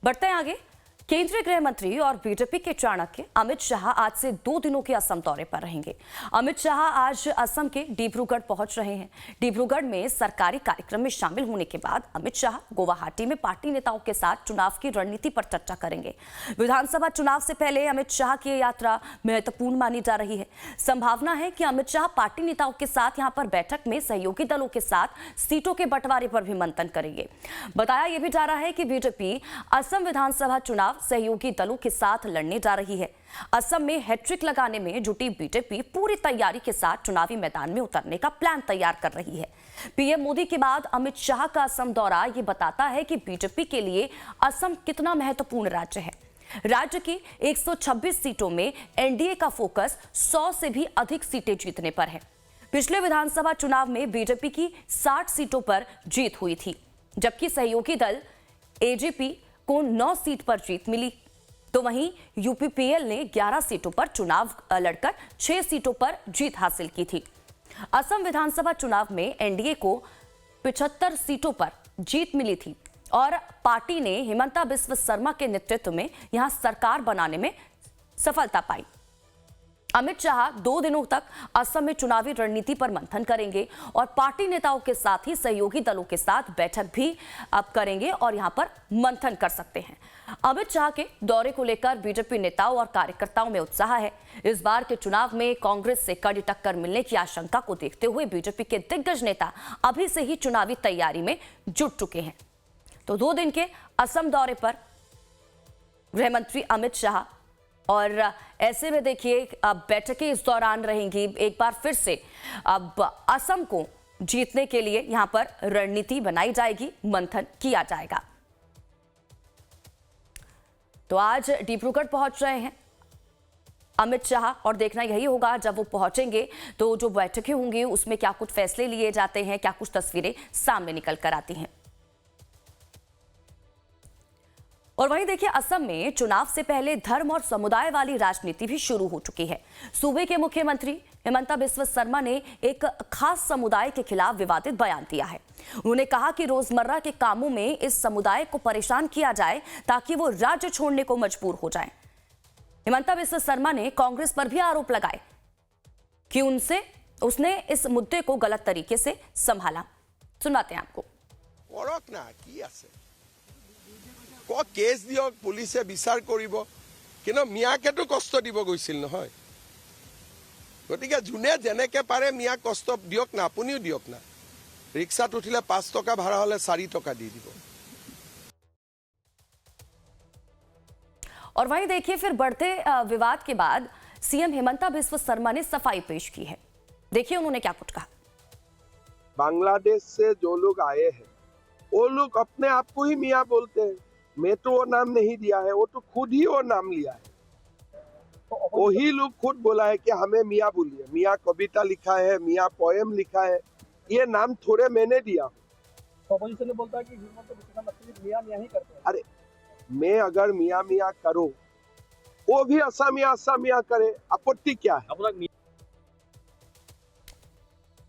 बढ़ते हैं आगे। केंद्रीय गृह मंत्री और बीजेपी के चाणक्य अमित शाह आज से 2 दिनों के असम दौरे पर रहेंगे। अमित शाह आज असम के डिब्रूगढ़ पहुंच रहे हैं। डिब्रूगढ़ में सरकारी कार्यक्रम में शामिल होने के बाद अमित शाह गुवाहाटी में पार्टी नेताओं के साथ चुनाव की रणनीति पर चर्चा करेंगे। विधानसभा चुनाव से पहले अमित शाह की यात्रा महत्वपूर्ण मानी जा रही है। संभावना है कि अमित शाह पार्टी नेताओं के साथ यहां पर बैठक में सहयोगी दलों के साथ सीटों के बंटवारे पर भी मंथन करेंगे। बताया यह भी जा रहा है कि बीजेपी असम विधानसभा चुनाव सहयोगी दलों के साथ लड़ने जा रही है। असम में हैट्रिक लगाने में जुटी बीजेपी पूरी तैयारी के साथ चुनावी मैदान में उतरने का प्लान तैयार कर रही है। पीएम मोदी के बाद अमित शाह का असम दौरा ये बताता है कि बीजेपी के लिए असम कितना महत्वपूर्ण राज्य है। राज्य की 126 सीटों में एनडीए का फोकस 100 से भी अधिक सीटें जीतने पर है। पिछले विधानसभा चुनाव में बीजेपी की 60 सीटों पर जीत हुई थी, जबकि सहयोगी दल एजेपी को 9 सीट पर जीत मिली। तो वहीं यूपीपीएल ने 11 सीटों पर चुनाव लड़कर 6 सीटों पर जीत हासिल की थी। असम विधानसभा चुनाव में एनडीए को 75 सीटों पर जीत मिली थी और पार्टी ने हिमंता बिस्वा शर्मा के नेतृत्व में यहां सरकार बनाने में सफलता पाई। अमित शाह 2 दिनों तक असम में चुनावी रणनीति पर मंथन करेंगे और पार्टी नेताओं के साथ ही सहयोगी दलों के साथ बैठक भी अब करेंगे और यहां पर मंथन कर सकते हैं। अमित शाह के दौरे को लेकर बीजेपी नेताओं और कार्यकर्ताओं में उत्साह है। इस बार के चुनाव में कांग्रेस से कड़ी टक्कर मिलने की आशंका को देखते हुए बीजेपी के दिग्गज नेता अभी से ही चुनावी तैयारी में जुट चुके हैं। तो 2 दिन के असम दौरे पर गृह मंत्री अमित शाह और ऐसे में देखिए अब बैठकें इस दौरान रहेंगी। एक बार फिर से अब असम को जीतने के लिए यहां पर रणनीति बनाई जाएगी, मंथन किया जाएगा। तो आज डिब्रूगढ़ पहुंच रहे हैं अमित शाह और देखना यही होगा जब वो पहुंचेंगे तो जो बैठकें होंगी उसमें क्या कुछ फैसले लिए जाते हैं, क्या कुछ तस्वीरें सामने निकल कर आती हैं। और वहीं देखिए असम में चुनाव से पहले धर्म और समुदाय वाली राजनीति भी शुरू हो चुकी है। सूबे के मुख्यमंत्री हिमंता बिस्वा शर्मा ने एक खास समुदाय के खिलाफ विवादित बयान दिया है। उन्होंने कहा कि रोजमर्रा के कामों में इस समुदाय को परेशान किया जाए ताकि वो राज्य छोड़ने को मजबूर हो जाए। हिमंता बिस्वा शर्मा ने कांग्रेस पर भी आरोप लगाए कि उसने इस मुद्दे को गलत तरीके से संभाला। सुनाते हैं आपको। केस दियक पुलिसे विचार करिब किन्तु मियाकेतो कष्ट দিব গৈছিল নহয় গতিকে জুনে যেনেকে পাৰে মিয়া কষ্ট দিয়ক না, আপুনিও দিয়ক না। ৰিক্সাত উঠিলে 5 টকা ভাড়া হলে 4 টকা দি দিব। और वहीं देखिए फिर बढ़ते विवाद के बाद सीएम हिमंता बिस्वा शर्मा ने सफाई पेश की है। देखिए उन्होंने क्या कुछ कहा। बांग्लादेश से जो लोग आए हैं वो लोग अपने आप को ही मियाँ बोलते हैं। मैं तो वो नाम नहीं दिया है, वो तो खुद ही वो नाम लिया है। वही लोग खुद बोला है कि हमें मियाँ बोलिए। मियाँ कविता लिखा है, मियाँ पोएम लिखा है, ये नाम थोड़े मैंने दिया। अपोजिशन ने बोलता है कि मियाँ मियाँ ही करते हैं। अरे मैं अगर मियाँ मियाँ करूं, वो भी असमिया असमिया करे, आपत्ति क्या है?